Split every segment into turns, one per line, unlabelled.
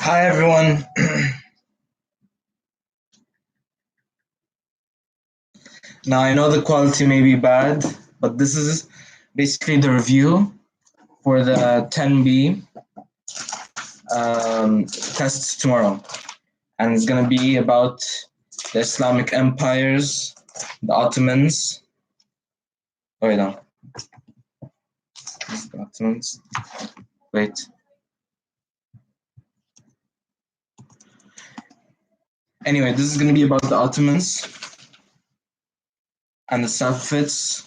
Hi everyone. Now I know the quality may be bad, but this is basically the review for the 10B tests tomorrow, and it's gonna be about the Islamic empires, the Ottomans. Oh wait, no, the Ottomans. Wait. Anyway, this is gonna be about the Ottomans and the Saffvafids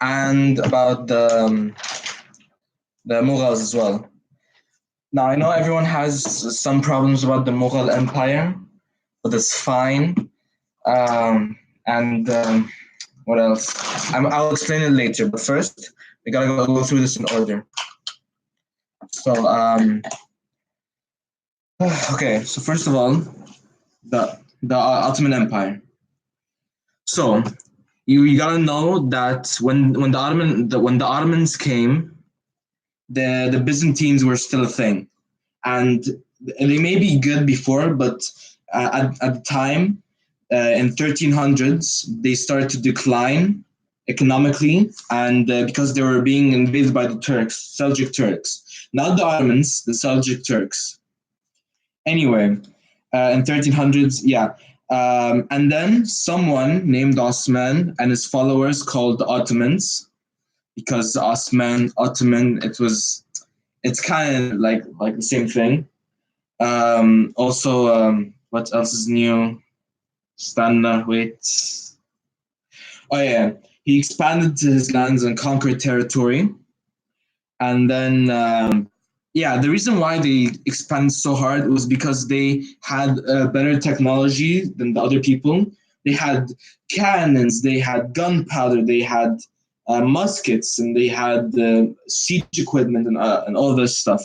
and about the Mughals as well. Now, I know everyone has some problems about the Mughal Empire, but it's fine. And what else? I'll explain it later, but first, we gotta go through this in order. So, okay, so first of all, the Ottoman Empire. So, you gotta know that when the Ottomans came, the Byzantines were still a thing, and they may be good before, but at the time, in 1300s, they started to decline economically, and because they were being invaded by the Turks, Seljuk Turks, not the Ottomans, the Seljuk Turks. Anyway, in 1300s, yeah. And then someone named Osman and his followers called the Ottomans, because Ottoman, it's kind of like the same thing. Also, what else is new? Stanna, wait. Oh yeah, he expanded his lands and conquered territory, and then yeah, the reason why they expanded so hard was because they had better technology than the other people. They had cannons, they had gunpowder, they had muskets, and they had siege equipment and all this stuff.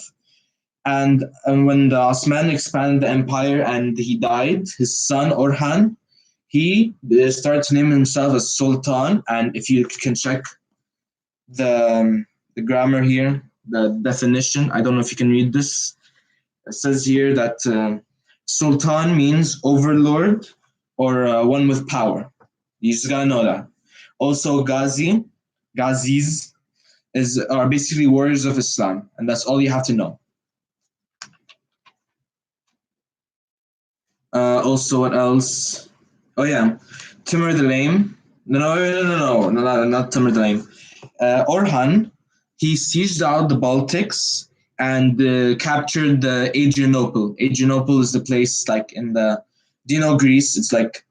And when the Osman expanded the empire and he died, his son Orhan, he started to name himself as Sultan. And if you can check the grammar here, the definition, I don't know if you can read this. It says here that Sultan means overlord or one with power. You just gotta know that. Also, Ghazis are basically warriors of Islam, and that's all you have to know. Also, what else? Oh yeah, Timur the Lame. No, not Timur the Lame. Orhan, he sieged out the Baltics and captured the Adrianople. Adrianople is the place like in the. Do you know Greece? It's like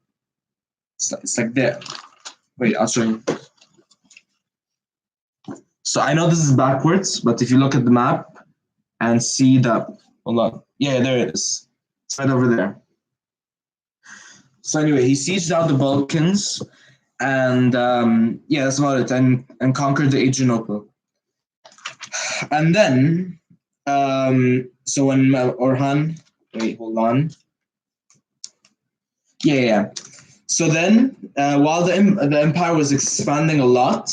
there. Wait, I'll show you. So I know this is backwards, but if you look at the map and see that, hold on. Yeah, there it is. It's right over there. So anyway, he sieged out the Balkans, and yeah, that's about it, and conquered the Adrianople. And then, so when Orhan, wait, hold on. Yeah. So then, while the empire was expanding a lot,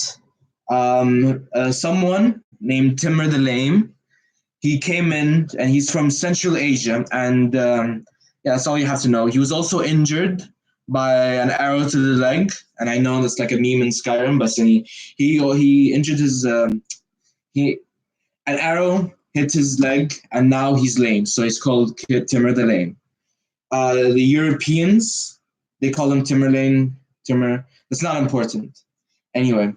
someone named Timur the Lame, he came in, and he's from Central Asia, and yeah, that's all you have to know. He was also injured by an arrow to the leg, and I know that's like a meme in Skyrim, but he injured his he an arrow hit his leg, and now he's lame. So he's called Timur the Lame. The Europeans, they call him Timur. That's not important. Anyway,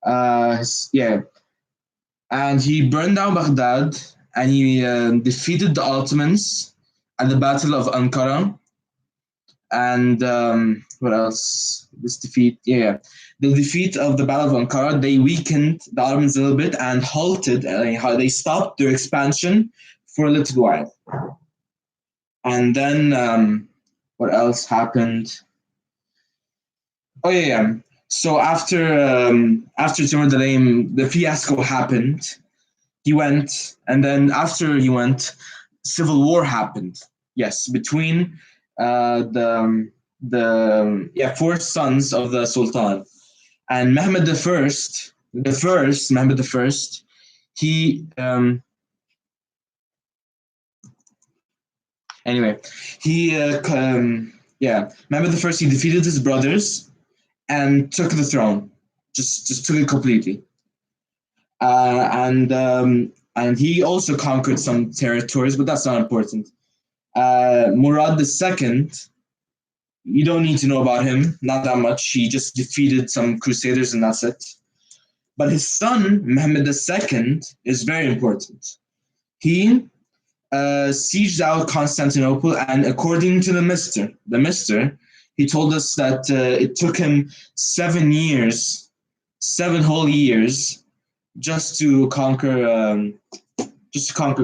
yeah, and he burned down Baghdad, and he defeated the Ottomans at the Battle of Ankara. And what else? This defeat, yeah. The defeat of the Battle of Ankara, they weakened the Ottomans a little bit and halted, they stopped their expansion for a little while. And then what else happened? Oh yeah. So after Timur the Lame, the fiasco happened. He went, and then after he went, civil war happened. Yes, between the four sons of the Sultan, and Mehmed the first Mehmed the First. He anyway, he yeah. Mehmed the First, he defeated his brothers and took the throne. Just took it completely. And he also conquered some territories, but that's not important. Murad the Second, you don't need to know about him, not that much. He just defeated some crusaders and that's it. But his son, Mehmed the Second, is very important. He sieged out Constantinople, and according to the Mister, he told us that it took him 7 years, 7 whole years, just to conquer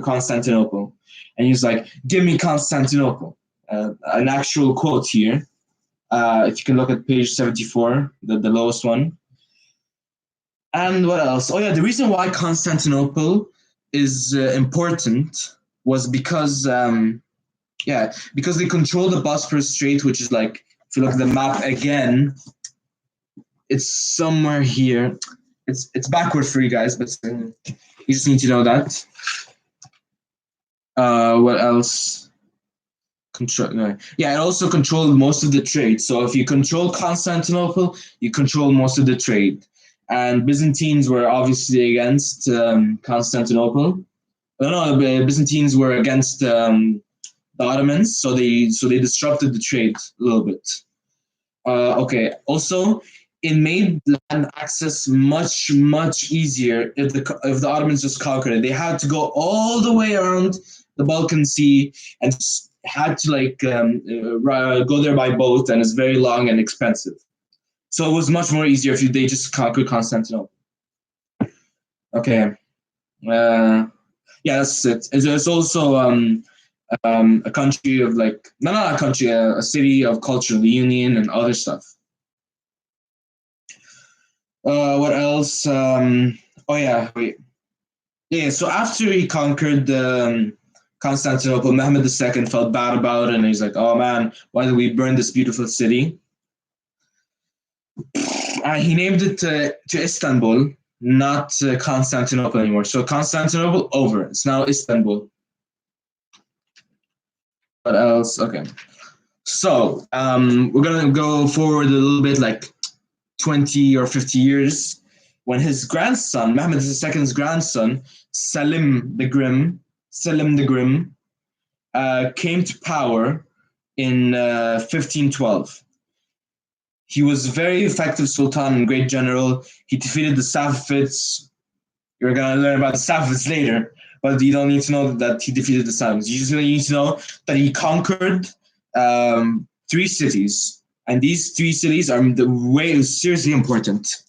Constantinople. And he's like, "Give me Constantinople." An actual quote here. If you can look at page 74, the lowest one. And what else? Oh yeah, the reason why Constantinople is important was because because they control the Bosporus Strait, which is like, if you look at the map again, it's somewhere here. It's backward for you guys, but you just need to know that. What else? Control. No. Yeah, it also controlled most of the trade. So if you control Constantinople, you control most of the trade. And Byzantines were obviously against Constantinople. No, Byzantines were against the Ottomans, so they disrupted the trade a little bit. Okay. Also, it made land access much easier if the Ottomans just conquered it. They had to go all the way around the Balkan Sea and had to go there by boat, and it's very long and expensive. So it was much more easier if they just conquered Constantinople. Okay. Yeah, that's it. It's also a country of like, no, not a country, a city of cultural union and other stuff. What else? Oh yeah, wait. Yeah, so after he conquered Constantinople, Mehmed II felt bad about it, and he's like, "Oh man, why did we burn this beautiful city?" He named it to Istanbul, not Constantinople anymore. So Constantinople over. It's now Istanbul. What else? Okay. So we're gonna go forward a little bit, like 20 or 50 years, when his grandson, Mehmed II's grandson, Selim the Grim, came to power in 1512. He was a very effective sultan and great general. He defeated the Saffvafids. You're going to learn about the Saffvafids later, but you don't need to know that he defeated the Saffvafids. You just need to know that he conquered 3 cities, and these 3 cities are the way seriously important: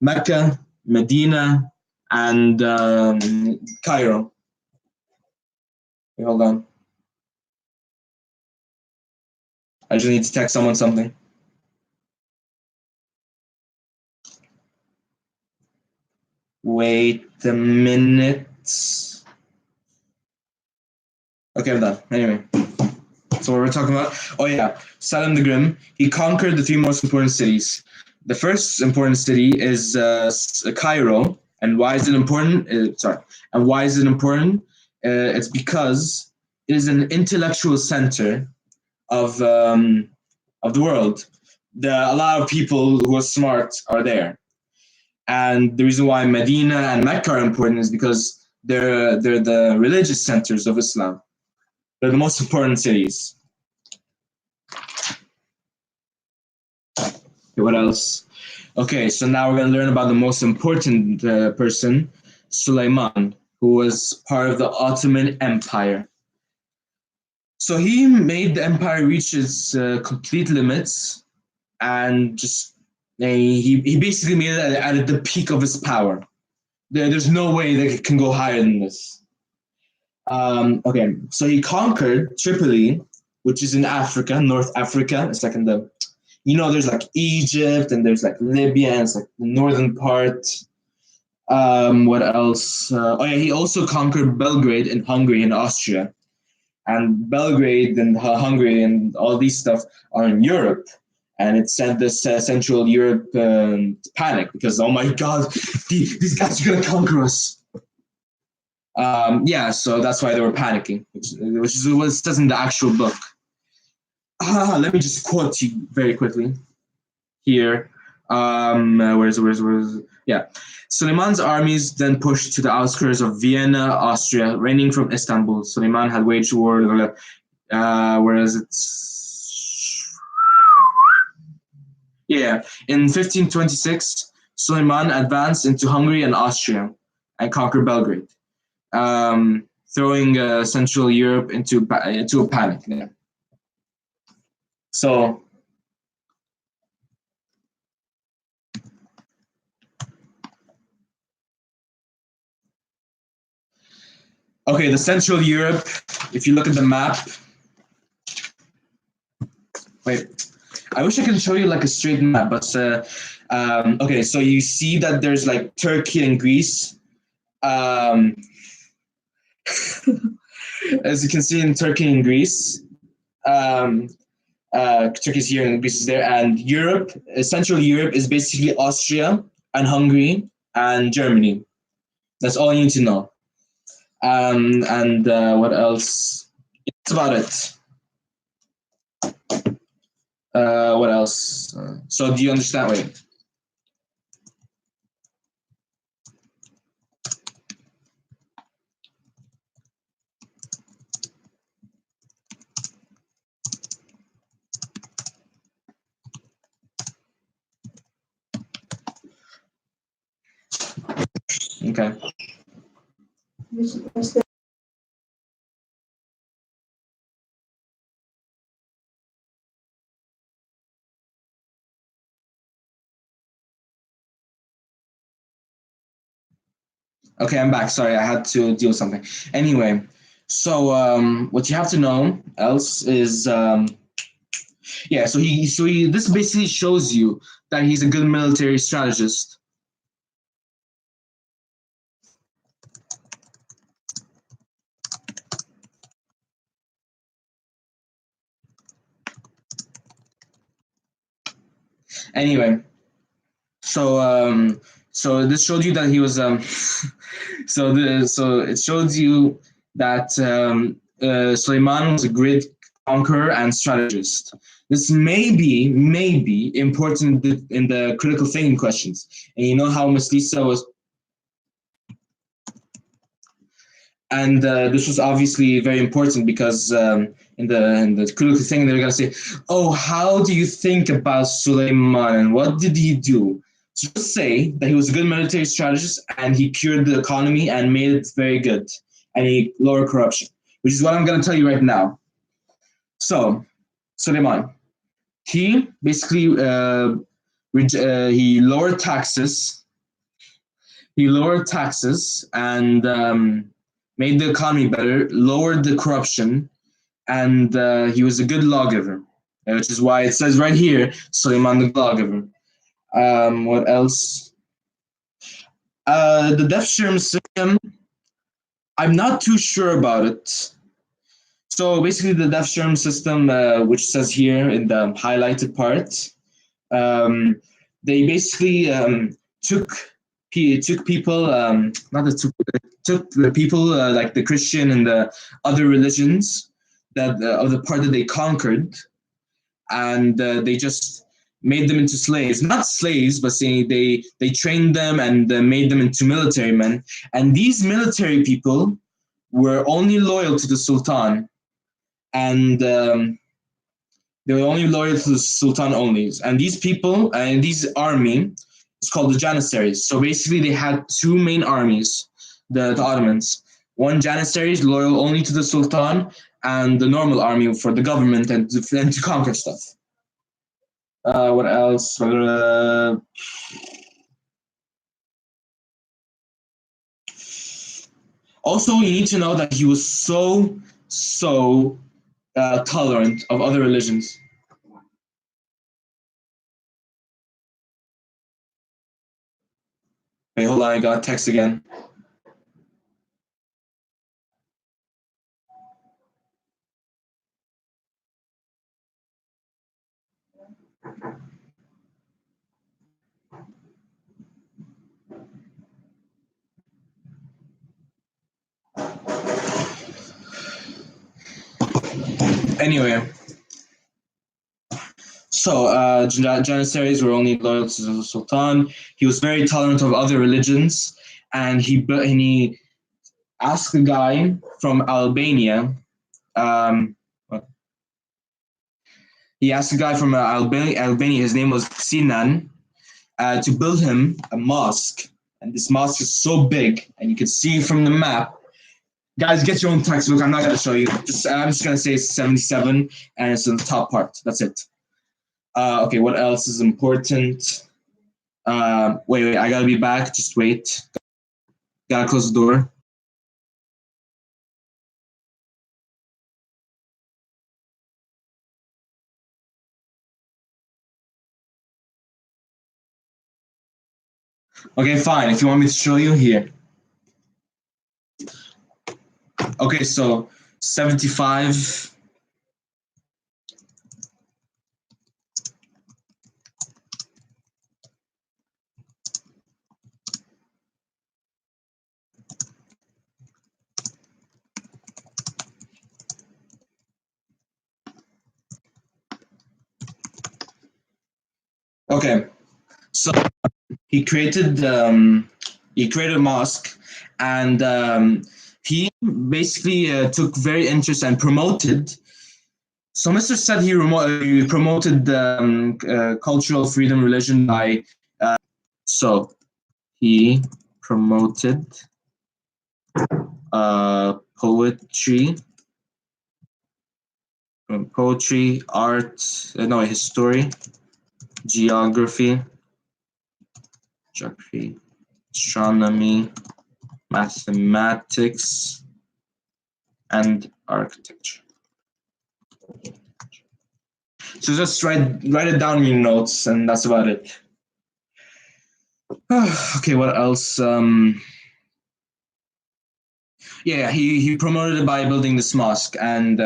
Mecca, Medina, and Cairo. Wait, hold on. I just need to text someone something. Wait a minute. Okay, I'm done. Anyway, so what we're talking about? Oh yeah, Salim the Grim. He conquered the 3 most important cities. The first important city is Cairo. And why is it important? And why is it important? It's because it is an intellectual center of the world. A lot of people who are smart are there. And the reason why Medina and Mecca are important is because they're the religious centers of Islam. They're the most important cities. Okay, what else? Okay, so now we're going to learn about the most important person, Sulaiman, who was part of the Ottoman Empire. So he made the empire reach its complete limits, and just he basically made it at the peak of his power. There's no way that it can go higher than this. Okay, so he conquered Tripoli, which is in Africa, North Africa. It's like in the, there's like Egypt and there's like Libya, and it's like the northern part. What else? Oh yeah, he also conquered Belgrade in Hungary and Austria. And Belgrade and Hungary and all these stuff are in Europe. And it sent this Central Europe to panic because, oh my God, these guys are going to conquer us. Yeah, so that's why they were panicking, which is what it says in the actual book. Let me just quote you very quickly here. Where's yeah. Suleiman's armies then pushed to the outskirts of Vienna, Austria, raining from Istanbul. Suleiman had waged war. Whereas it's yeah, in 1526, Suleiman advanced into Hungary and Austria and conquered Belgrade, throwing Central Europe into a panic. Yeah. So okay, the Central Europe. If you look at the map, wait, I wish I could show you like a straight map, but okay, so you see that there's like Turkey and Greece. Um, as you can see in Turkey and Greece, um, Turkey's here and Greece is there, and Europe, Central Europe is basically Austria and Hungary and Germany. That's all you need to know. And what else? That's about it. What else? So do you understand? Wait. Okay. Okay, I'm back. Sorry, I had to deal with something. Anyway, so what you have to know else is yeah. So he this basically shows you that he's a good military strategist. Anyway, so so this showed you that he was so it shows you that Suleiman was a great conqueror and strategist. This may be important in the critical thinking questions. And you know how Miss Lisa was, and this was obviously very important because in the critical thinking they're going to say, "Oh, how do you think about Suleiman and what did he do?" So just say that he was a good military strategist and he cured the economy and made it very good, and he lowered corruption, which is what I'm going to tell you right now. So Suleiman, he basically he lowered taxes. He lowered taxes and made the economy better, lowered the corruption, and he was a good lawgiver, which is why it says right here, Suleiman the lawgiver. What else? The death serum system, I'm not too sure about it. So basically, the death serum system, which says here in the highlighted part, um, they basically took took people, not the took the people like the Christian and the other religions that of the part that they conquered, and they just made them into slaves. Not slaves, but say they trained them and made them into military men. And these military people were only loyal to the Sultan, and they were only loyal to the Sultan only. And these people and these army, it's called the Janissaries. So basically, they had two main armies, the Ottomans. One Janissaries loyal only to the Sultan, and the normal army for the government and to conquer stuff. What else? Also, you need to know that he was so tolerant of other religions. Wait, hold on, I got text again. Anyway, so Janissaries were only loyal to the Sultan. He was very tolerant of other religions, and he asked a guy from Albania. Um, he asked a guy from Albania. His name was Sinan, to build him a mosque. And this mosque is so big, and you can see from the map. Guys, get your own textbook. I'm not going to show you. I'm just going to say it's 77, and it's in the top part. That's it. Okay, what else is important? Wait, I got to be back. Just wait. Got to close the door. Okay, fine. If you want me to show you, here. Okay, so 75. Okay, so he created a mosque, and he basically took very interest and promoted. So Mr. said he promoted cultural freedom, religion by. So he promoted poetry, art, no, history, geography, astronomy, mathematics, and architecture. So just write it down in your notes, and that's about it. Okay, what else? Yeah, he promoted it by building this mosque, and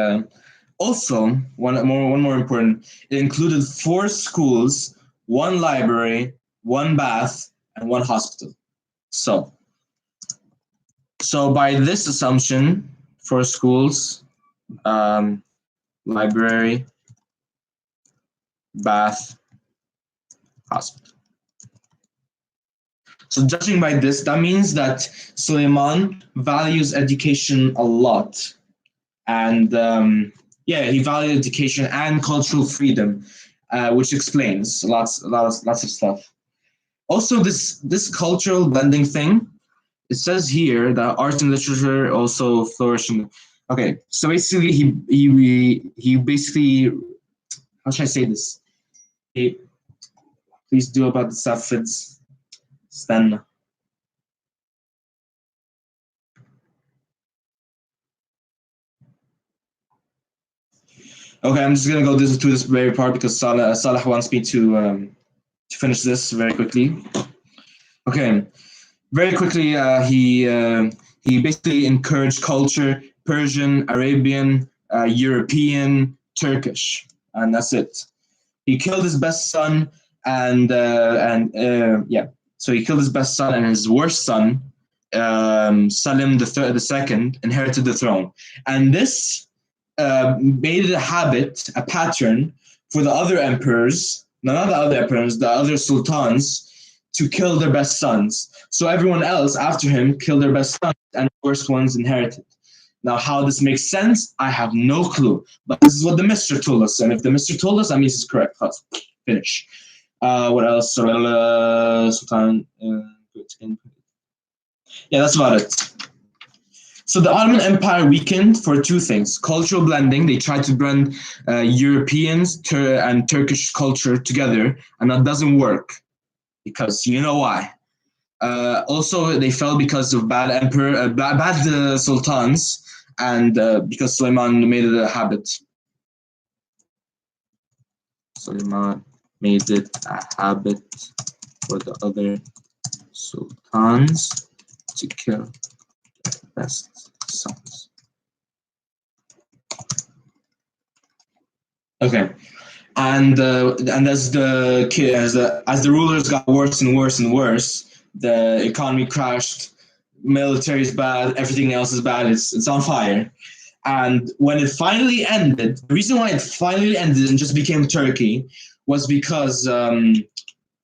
also one more important. It included 4 schools, 1 library, 1 bath, and 1 hospital. So by this assumption, 4 schools, library, bath, hospital. So judging by this, that means that Suleiman values education a lot, and he valued education and cultural freedom, which explains lots of stuff. Also, this cultural blending thing, it says here that art and literature also flourish. Okay, so basically, he basically, how should I say this? Please do about the Saffvafids. Sten. Okay, I'm just gonna go through this very part because Salah wants me to finish this very quickly. Okay, very quickly, he basically encouraged culture: Persian, Arabian, European, Turkish, and that's it. He killed his best son, and so he killed his best son, and his worst son, Salim the second, inherited the throne, and this made it a pattern for the other emperors, not the other emperors, the other sultans, to kill their best sons. So everyone else after him killed their best sons, and the worst ones inherited. Now, how this makes sense, I have no clue. But this is what the Mister told us, and if the Mister told us, that means it's correct. Let's finish. What else? Sultan. Yeah, that's about it. So the Ottoman Empire weakened for 2 things: cultural blending. They tried to blend Europeans and Turkish culture together, and that doesn't work because you know why. Also, they fell because of bad sultans, and because Suleiman made it a habit. Suleiman made it a habit for the other sultans to kill their best sons. Okay, and as the rulers got worse and worse and worse, the economy crashed. Military is bad. Everything else is bad. It's on fire. And when it finally ended, the reason why it finally ended and just became Turkey was because of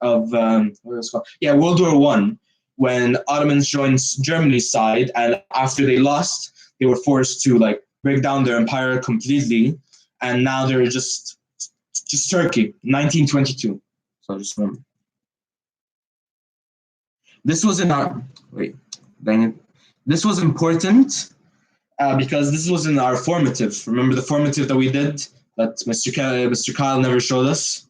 what was it called? Yeah, World War I, when Ottomans joined Germany's side, and after they lost, they were forced to like break down their empire completely, and now they're just Turkey, 1922. So just remember, this was in our wait, dang it, this was important because this was in our formative. Remember the formative that we did that Mr. Kyle never showed us.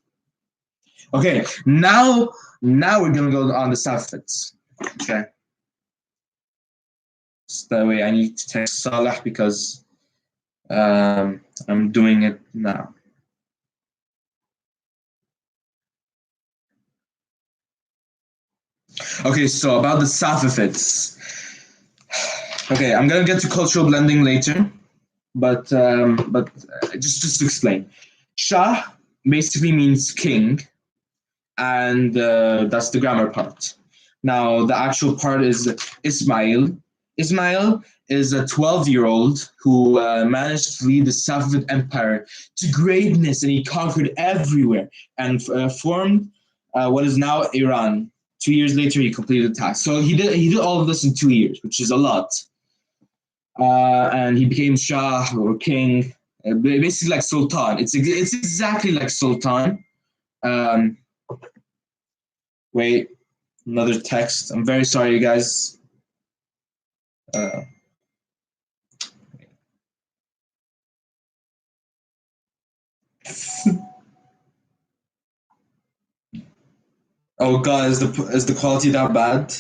Okay, now we're gonna go on the Saffvafids. Okay. So that way I need to text Saleh because I'm doing it now. Okay, so about the Safavids. Okay, I'm gonna get to cultural blending later, but just to explain, Shah basically means king, and that's the grammar part. Now the actual part is Ismail. Ismail is a 12-year-old who managed to lead the Safavid Empire to greatness, and he conquered everywhere and formed what is now Iran. 2 years later, he completed the task. So he did all of this in 2 years, which is a lot. And he became Shah or king, basically like Sultan. It's exactly like Sultan. Um, Wait, another text. I'm very sorry, you guys. Uh, oh God, is the quality that bad?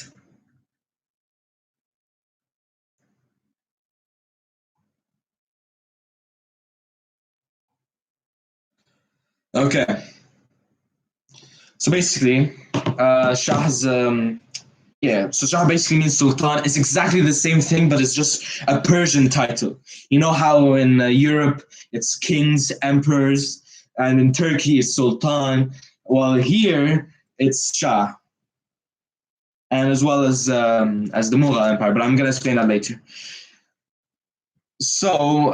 Okay, so basically, Shah's yeah, so Shah basically means Sultan. It's exactly the same thing, but it's just a Persian title. You know how in Europe it's kings, emperors, and in Turkey it's Sultan. Well, here it's Shah, and as well as the Mughal Empire. But I'm gonna explain that later. So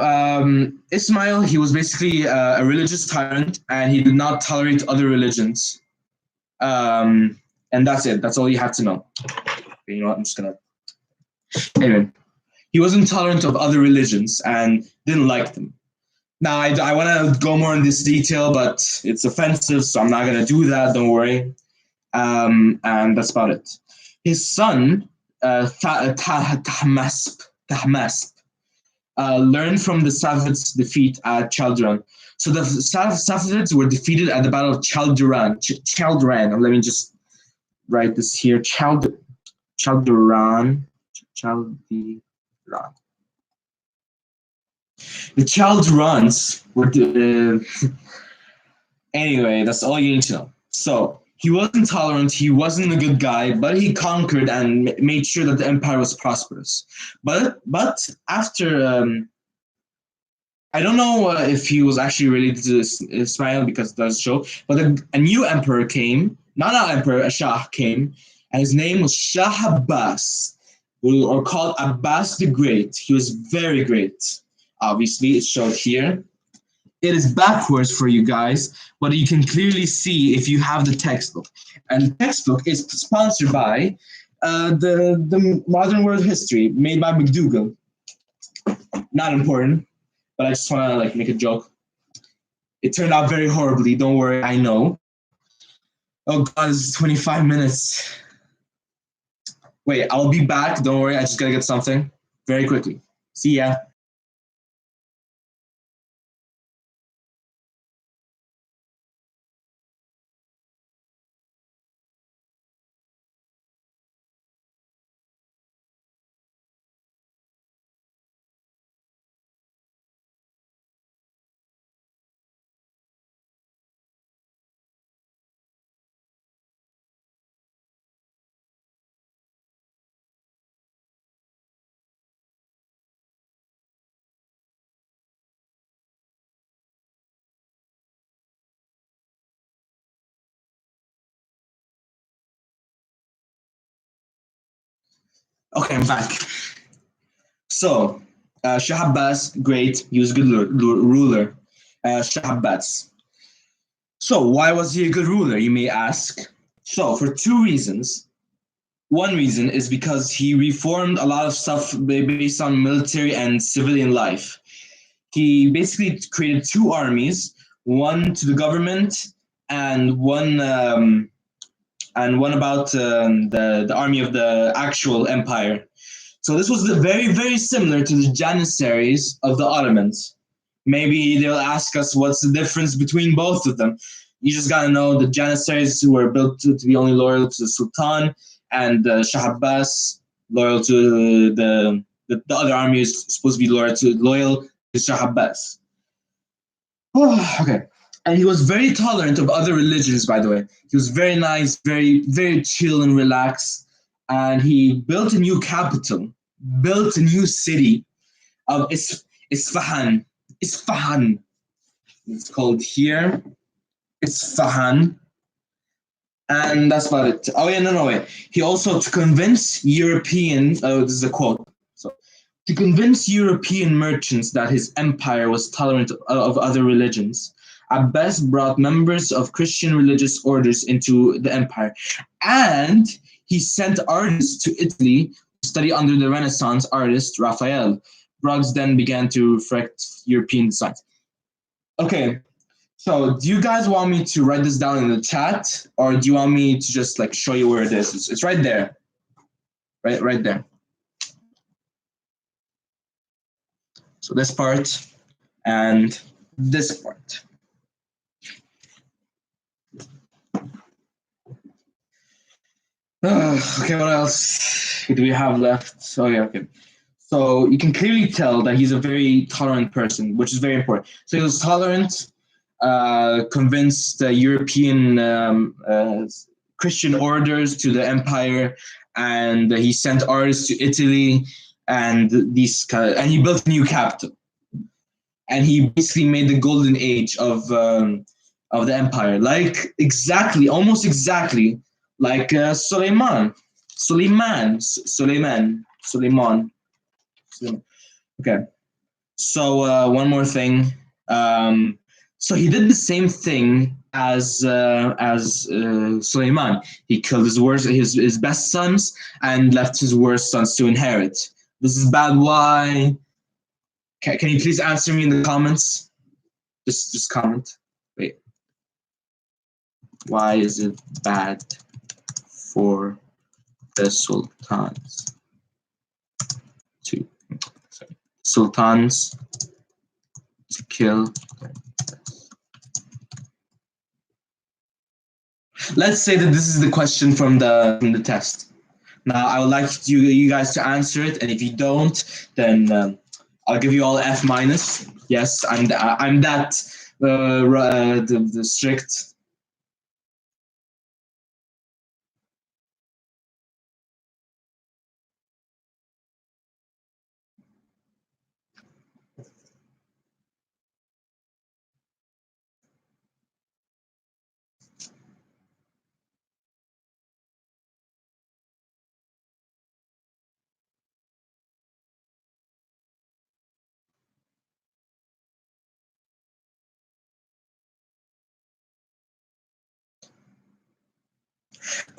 Ismail, he was basically a religious tyrant, and he did not tolerate other religions. And that's it. That's all you have to know. You know what? I'm just gonna. Anyway, he was intolerant of other religions and didn't like them. Now, I want to go more in this detail, but it's offensive, so I'm not gonna do that. Don't worry. And that's about it. His son, Tahmasp, learned from the Safavids' defeat at Chaldiran. So the Safavids were defeated at the Battle of Chaldiran. Chaldiran. Let me just write this here. Chaldiran. Chaldiran. The Chaldirans were anyway. That's all you need to know. So he wasn't tolerant. He wasn't a good guy, but he conquered and made sure that the empire was prosperous. But after I don't know if he was actually related to Ismail because it does show, but a new emperor came, not an emperor, a Shah came, and his name was Shah Abbas, or called Abbas the Great. He was very great. Obviously, it's showed here. It is backwards for you guys, but you can clearly see if you have the textbook. And the textbook is sponsored by the Modern World History, made by McDougall. Not important, but I just want to like make a joke. It turned out very horribly. Don't worry, I know. Oh God, this is 25 minutes. Wait, I'll be back. Don't worry, I just gotta get something very quickly. See ya. Okay, I'm back. So Shah Abbas, great. He was a good ruler. Shah Abbas. So, why was he a good ruler, you may ask? So, for two reasons. One reason is because he reformed a lot of stuff based on military and civilian life. He basically created two armies, one to the government and one about the army of the actual empire. So this was very, very similar to the Janissaries of the Ottomans. Maybe they'll ask us what's the difference between both of them. You just gotta know the Janissaries who were built to be only loyal to the Sultan, and Shah Abbas loyal to the other army is supposed to be loyal to Shah Abbas. Okay. And he was very tolerant of other religions, by the way. He was very nice, very, very chill and relaxed. And he built a new capital, built a new city of Isfahan. Isfahan. It's called here. Isfahan. And that's about it. Oh, yeah, no, wait. He also, to convince European, this is a quote. So, to convince European merchants that his empire was tolerant of other religions, Abbas brought members of Christian religious orders into the empire. And he sent artists to Italy to study under the Renaissance artist Raphael. Rugs then began to reflect European designs. Okay, so do you guys want me to write this down in the chat, or do you want me to just like show you where it is? It's right there. Right there. So this part and this part. Okay, what else do we have left? So yeah, okay. So you can clearly tell that he's a very tolerant person, which is very important. So he was tolerant, convinced European Christian orders to the empire, and he sent artists to Italy, and and he built a new capital, and he basically made the golden age of the empire, like almost exactly like Suleiman. Okay. So one more thing. So he did the same thing as Suleiman. He killed his best sons and left his worst sons to inherit. This is bad. Why? Can you please answer me in the comments? Just comment. Wait. Why is it bad for the sultans to kill? Let's say that this is the question from the test. Now I would like you guys to answer it, and if you don't, then I'll give you all F minus. Yes, I'm that the strict.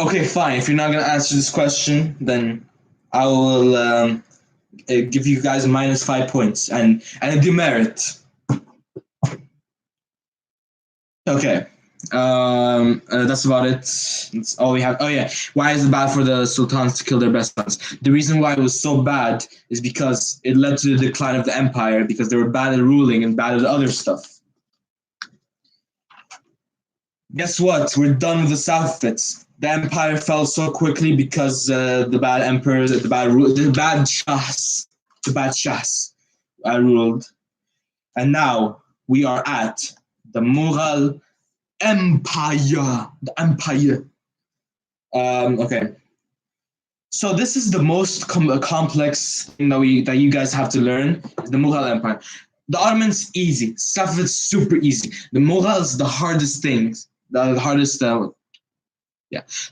Okay, fine. If you're not gonna answer this question, then I will give you guys a -5 points and a demerit. Okay. That's about it. That's all we have. Oh yeah, why is it bad for the sultans to kill their best sons? The reason why it was so bad is because it led to the decline of the empire, because they were bad at ruling and bad at other stuff. Guess what? We're done with the Saffvafids. The empire fell so quickly because the bad emperors, the bad shahs ruled, and now we are at the Mughal Empire. The empire. Okay. So this is the most complex thing that you guys have to learn. The Mughal Empire. The Ottomans easy. Safavids super easy. The Mughals the hardest things. The hardest.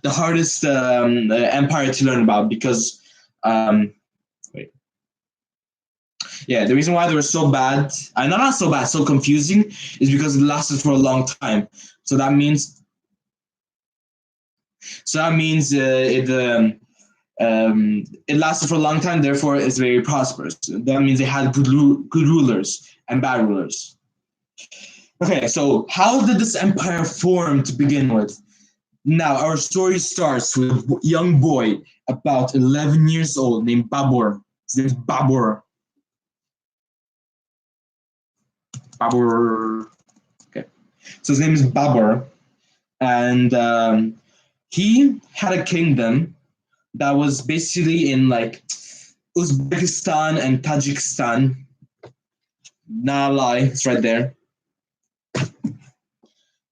The hardest empire to learn about because. Wait. Yeah, the reason why they were so bad, not so bad, so confusing, is because it lasted for a long time. So that means, it lasted for a long time. Therefore, it's very prosperous. That means they had good rulers and bad rulers. Okay, so how did this empire form to begin with? Now, our story starts with a young boy about 11 years old named Babur. His name is Babur. Babur. Okay. So his name is Babur. And he had a kingdom that was basically in like Uzbekistan and Tajikistan. Not a lie, it's right there.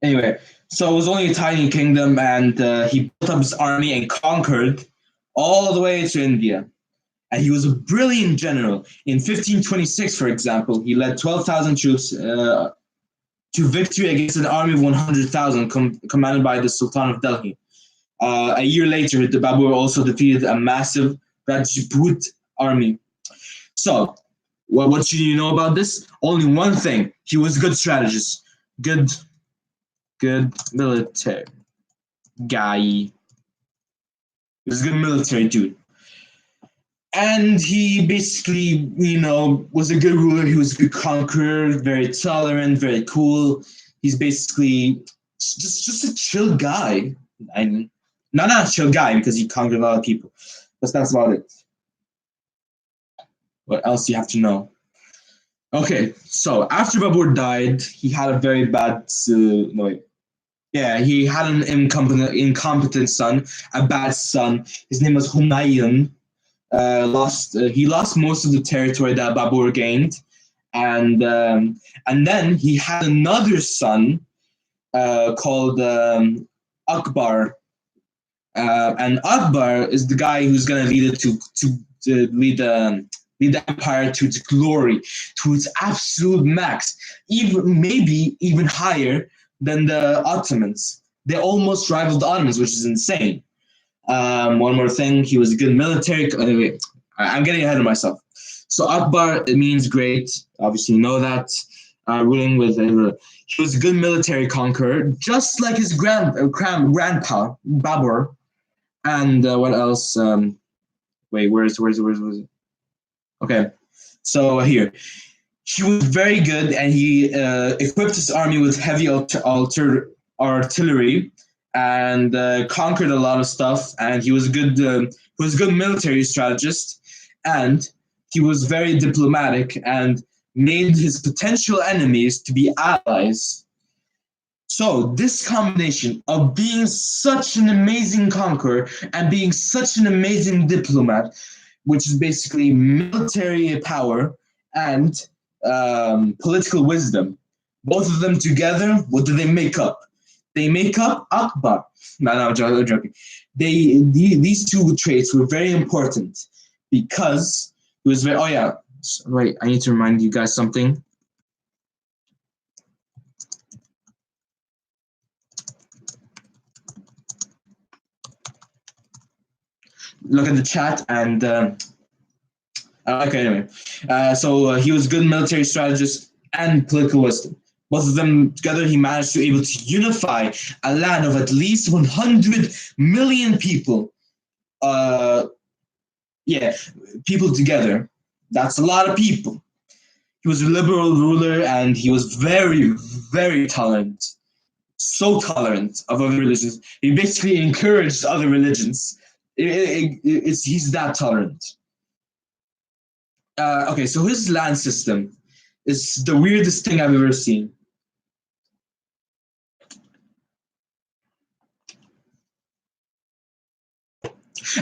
Anyway, so it was only a tiny kingdom, and he built up his army and conquered all the way to India. And he was a brilliant general. In 1526, for example, he led 12,000 troops to victory against an army of 100,000 commanded by the Sultan of Delhi. A year later, the Babur also defeated a massive Rajput army. So, what should you know about this? Only one thing: he was a good strategist, good military guy. He was a good military dude. And he basically, was a good ruler. He was a good conqueror, very tolerant, very cool. He's basically just a chill guy. I mean, not a chill guy because he conquered a lot of people, but that's about it. What else do you have to know? Okay, so after Babur died, he had a very bad. No, yeah, he had an incompetent son, a bad son. His name was Humayun. He lost most of the territory that Babur gained, and then he had another son called Akbar, and Akbar is the guy who's going to lead it to lead the empire to its glory, to its absolute max, maybe even higher than the Ottomans. They almost rivaled the Ottomans, which is insane. One more thing, he was a good military. Anyway, I'm getting ahead of myself. So Akbar, it means great. Obviously, you know that. Ruling with, he was a good military conqueror, just like his grandpa Babur. And what else? Wait, where's it? Okay, so here. He was very good, and he equipped his army with heavy artillery, and conquered a lot of stuff. And he was a good military strategist, and he was very diplomatic and made his potential enemies to be allies. So this combination of being such an amazing conqueror and being such an amazing diplomat, which is basically military power and political wisdom, both of them together, what do they make up? They make up Akbar. No, I'm joking. These two traits were very important because it was very. Oh yeah, wait. I need to remind you guys something. Look at the chat and. Okay, anyway. So he was a good military strategist and political wisdom. Both of them together, he managed to able to unify a land of at least 100 million people. Yeah, people together. That's a lot of people. He was a liberal ruler and he was very, very tolerant. So tolerant of other religions. He basically encouraged other religions. He's that tolerant. Okay, so his land system is the weirdest thing I've ever seen.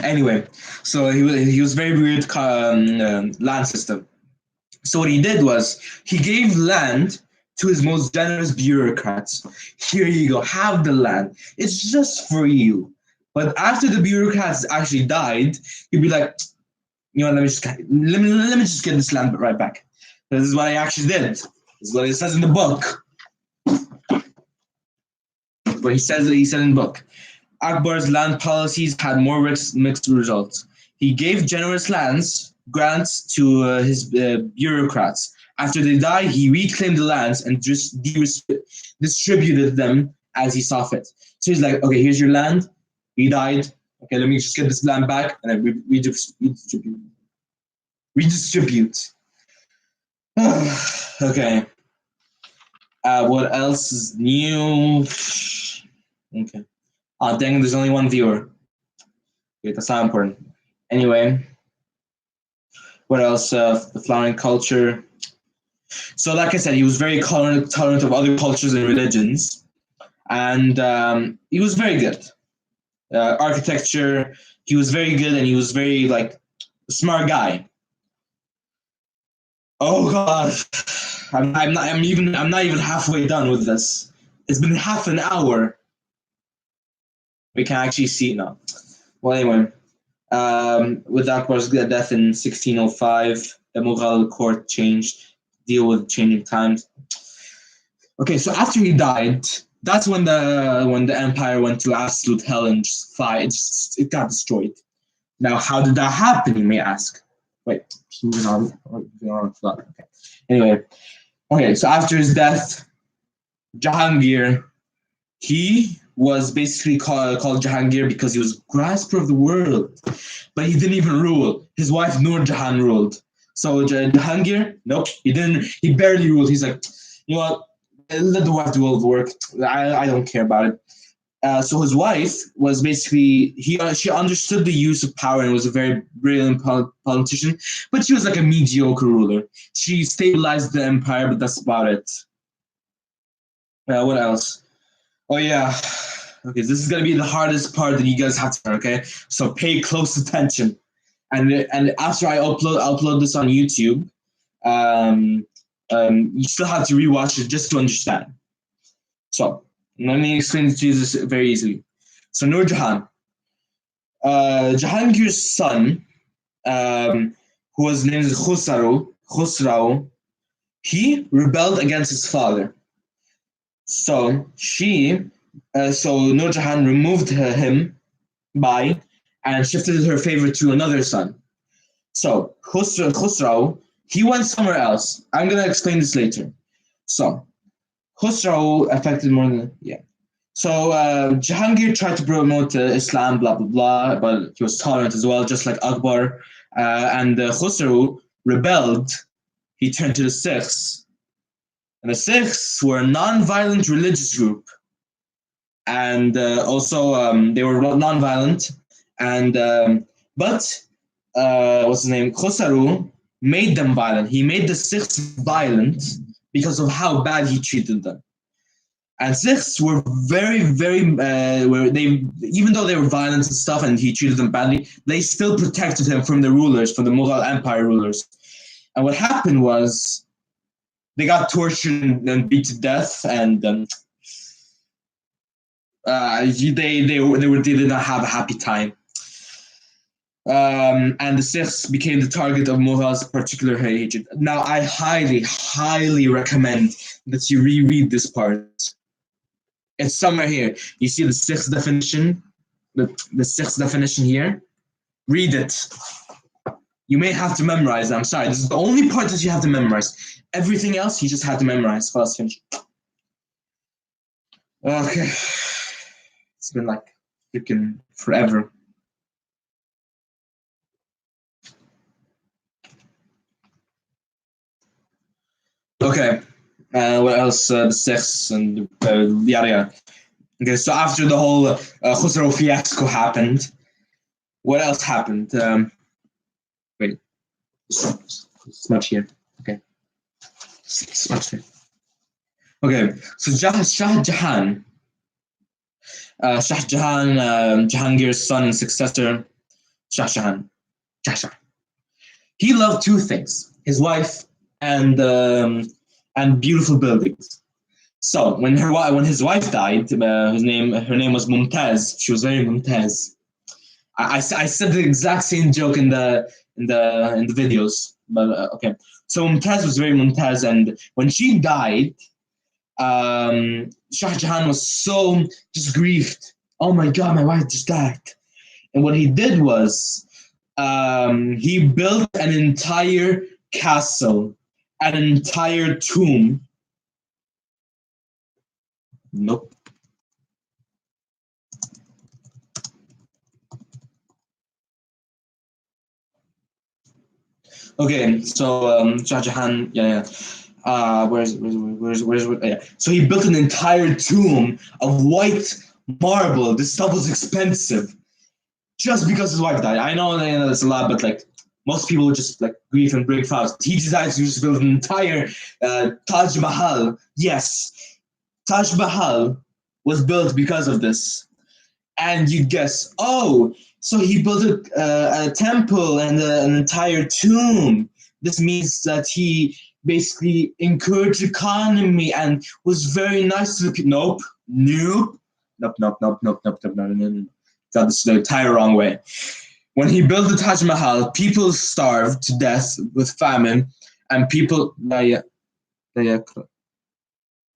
Anyway, so he was very weird land system. So what he did was he gave land to his most generous bureaucrats. Here you go, have the land. It's just for you. But after the bureaucrats actually died, he'd be like, let me just get this land right back. This is what I actually did. This is what it says in the book. But he said in the book. Akbar's land policies had more mixed results. He gave generous lands, grants to his bureaucrats. After they die, he reclaimed the lands and just distributed them as he saw fit. So he's like, okay, here's your land. He died. Okay, let me just get this land back and then redistribute. Redistribute. Okay. What else is new? Okay. Oh, dang, there's only one viewer. Wait, that's not important. Anyway, what else? The flowering culture. So, like I said, he was very tolerant of other cultures and religions, and he was very good. Architecture, he was very good, and he was very like a smart guy. Oh God, I'm not even halfway done with this. It's been half an hour. We can actually see it now. Well, anyway, with Akbar's death in 1605, the Mughal court deal with changing times. Okay, so after he died, that's when the empire went to absolute hell and just fight. It got destroyed. Now, how did that happen? You may ask. Wait, moving on. Okay. Anyway, okay. So after his death, Jahangir, he was basically called Jahangir because he was grasper of the world, but he didn't even rule. His wife Nur Jahan ruled. So Jahangir, nope, he didn't. He barely ruled. He's like, you know what? Let the wife do all the work. I don't care about it. So his wife was basically she understood the use of power and was a very brilliant politician, but she was like a mediocre ruler. She stabilized the empire, but that's about it. What else? Oh yeah. Okay, this is gonna be the hardest part that you guys have to learn. Okay, so pay close attention. And after I upload this on YouTube, you still have to rewatch it just to understand. So let me explain it to you this very easily. So Nur Jahan, Jahangir's son, who was named Khusrau, he rebelled against his father. So Nur Jahan removed him and shifted her favor to another son. So Khusrau, he went somewhere else. I'm gonna explain this later. So Khusrau affected more than So Jahangir tried to promote Islam, blah blah blah, but he was tolerant as well, just like Akbar. And Khusrau rebelled. He turned to the Sikhs, and the Sikhs were a non-violent religious group, and also they were non-violent. And but what's his name? Khusrau made them violent. He made the Sikhs violent because of how bad he treated them. And Sikhs were very, very, even though they were violent and stuff, and he treated them badly, they still protected him from the rulers, from the Mughal Empire rulers. And what happened was, they got tortured and beat to death, and they did not have a happy time. And the Sikhs became the target of Mughals' particular hatred. Now, I highly, highly recommend that you reread this part. It's somewhere here. You see the sixth definition, the sixth definition here. Read it. You may have to memorize it. I'm sorry. This is the only part that you have to memorize. Everything else you just have to memorize. Class finish. Okay. It's been like freaking forever. Okay. What else? The sixth and yada yada. Okay, so after the whole Khusrau fiasco happened, what else happened? Wait, smudge here. Okay, smudge here. Okay, so Shah Jahan, Jahangir's son and successor, Shah Jahan. He loved two things: his wife and beautiful buildings. So when his wife died, her name was Mumtaz. She was very Mumtaz. I said the exact same joke in the videos, but okay. So Mumtaz was very Mumtaz, and when she died, Shah Jahan was so just grieved. Oh my God, my wife just died. And what he did was, He built an entire castle, an entire tomb. Nope. Okay, so Shah Jahan, yeah. Yeah. So he built an entire tomb of white marble. This stuff was expensive just because his wife died. I know, that's a lot, but like most people would just like grieve and break fast. He decided to just build an entire Taj Mahal. Yes, Taj Mahal was built because of this. And you guess, oh, so he built a temple and an entire tomb. This means that he basically encouraged economy and was very nice to the people. Nope, nope. Got this the entire wrong way. When he built the Taj Mahal, people starved to death with famine, and people.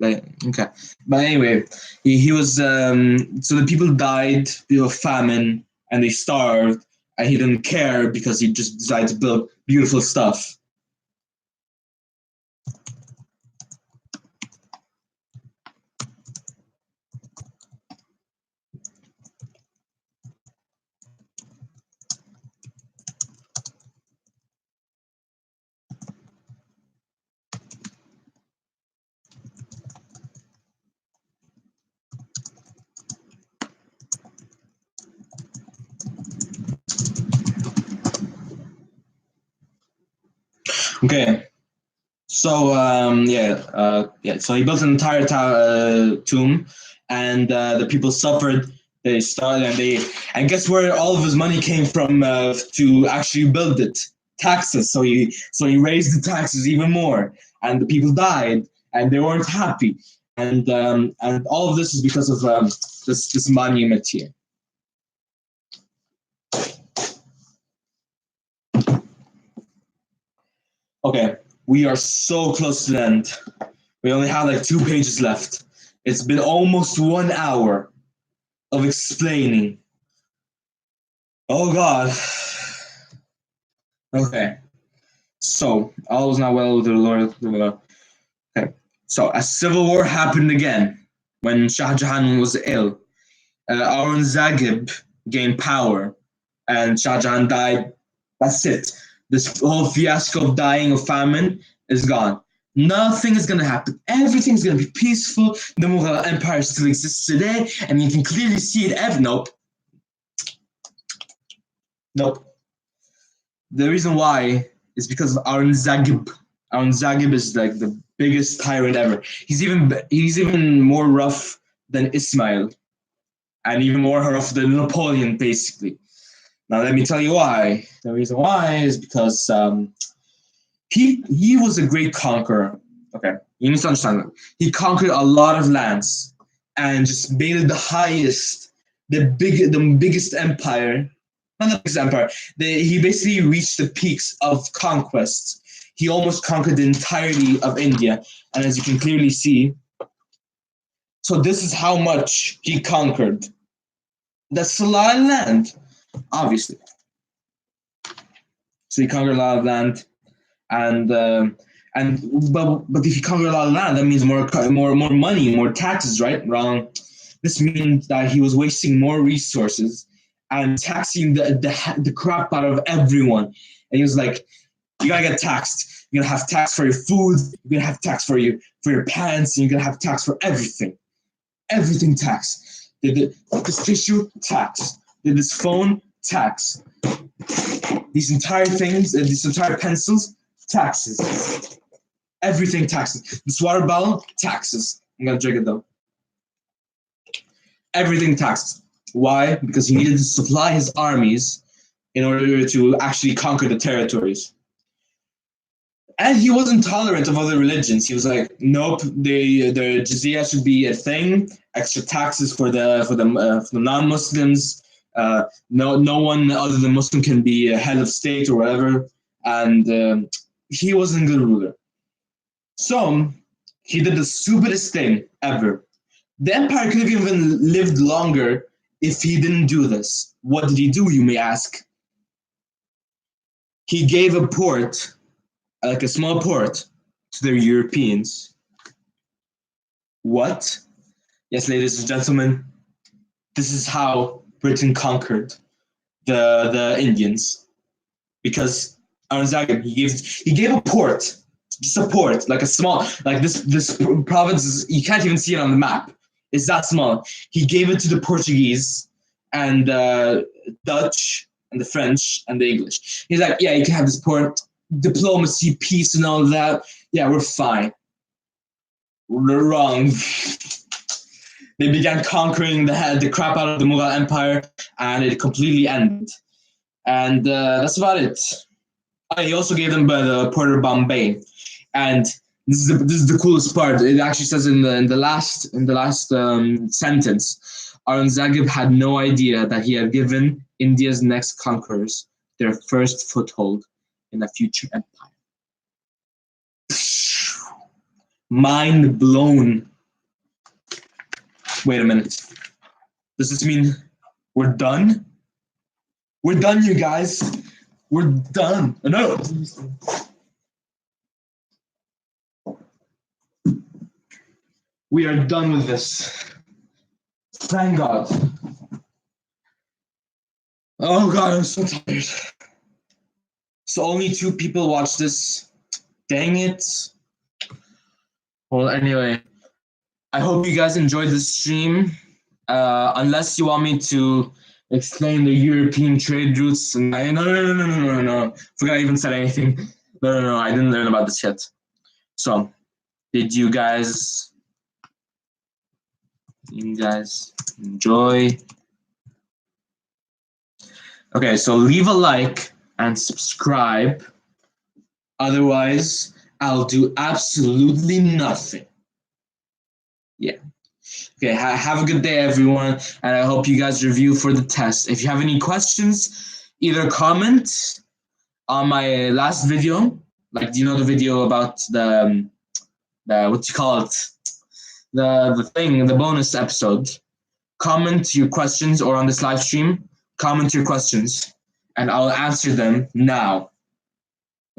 Okay, but anyway, he was so the people died of famine and they starved, and he didn't care because he just decided to build beautiful stuff. Okay, so yeah. So he built an entire tomb, and the people suffered. They started, and guess where all of his money came from to actually build it? Taxes. So he raised the taxes even more, and the people died, and they weren't happy, and all of this is because of this monument here. Okay, we are so close to the end. We only have like 2 pages left. It's been almost 1 hour of explaining. Oh God. Okay. So all was not well with the Lord. Okay. So a civil war happened again when Shah Jahan was ill. Aurangzeb gained power, and Shah Jahan died. That's it. This whole fiasco of dying of famine is gone. Nothing is going to happen. Everything's going to be peaceful. The Mughal Empire still exists today, and you can clearly see it. Nope. Nope. The reason why is because of Aurangzeb. Aurangzeb is like the biggest tyrant ever. He's even more rough than Ismail, and even more rough than Napoleon, basically. Now let me tell you why. The reason why is because he was a great conqueror. Okay, you need to understand that he conquered a lot of lands and just made it the biggest empire. Not the biggest empire. He basically reached the peaks of conquest. He almost conquered the entirety of India, and as you can clearly see, so this is how much he conquered. That's a lot of land, obviously. So he conquered a lot of land, and but if you conquer a lot of land, that means more money, more taxes, right? Wrong. This means that he was wasting more resources and taxing the crap out of everyone. And he was like, "You gotta get taxed. You're gonna have tax for your food. You're gonna have tax for your pants, and you're gonna have tax for everything. Everything tax. Did this tissue tax? Did this phone tax? These entire things, these entire pencils, taxes. Everything taxes. This water bottle, taxes. I'm gonna drink it though. Everything taxes. Why? Because he needed to supply his armies in order to actually conquer the territories. And he wasn't tolerant of other religions. He was like, nope, the jizya should be a thing. Extra taxes for the non-Muslims. No one other than Muslim can be a head of state or whatever. And he wasn't a good ruler. So he did the stupidest thing ever. The empire could have even lived longer if he didn't do this. What did he do, you may ask? he gave a port, like a small port, to the Europeans. What? Yes, ladies and gentlemen, this is how Britain conquered the Indians. Because Aurangzeb, he gave a port, just a port, like a small, like this province is, you can't even see it on the map. It's that small. He gave it to the Portuguese and Dutch and the French and the English. He's like, yeah, you can have this port, diplomacy, peace, and all that. Yeah, we're fine. We're wrong. They began conquering the crap out of the Mughal Empire, and it completely ended. And that's about it. He also gave them the port of Bombay, and this is the coolest part. It actually says in the last sentence, Aurangzeb had no idea that he had given India's next conquerors their first foothold in a future empire. Mind blown. Wait a minute. Does this mean we're done? We're done, you guys. We're done. No. We are done with this. Thank God. Oh God, I'm so tired. So only 2 people watch this. Dang it. Well, anyway, I hope you guys enjoyed this stream. Unless you want me to explain the European trade routes, and no. Forgot I even said anything. No, I didn't learn about this yet. So, did you guys enjoy? Okay, so leave a like and subscribe. Otherwise, I'll do absolutely nothing. Yeah. Okay, have a good day, everyone, and I hope you guys review for the test. If you have any questions, either comment on my last video, like, do you know the video about the what you call it, the bonus episode. Comment your questions, or on this live stream, comment your questions, and I'll answer them now.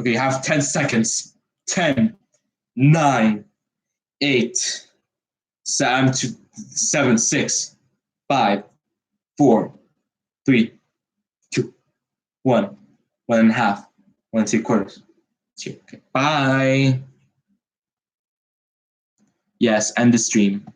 Okay, you have 10 seconds. 10, 9, 8, 7, 6, 5, 4, 3, 2, 1, 1.5, 1.75. Okay, bye. Yes, end the stream.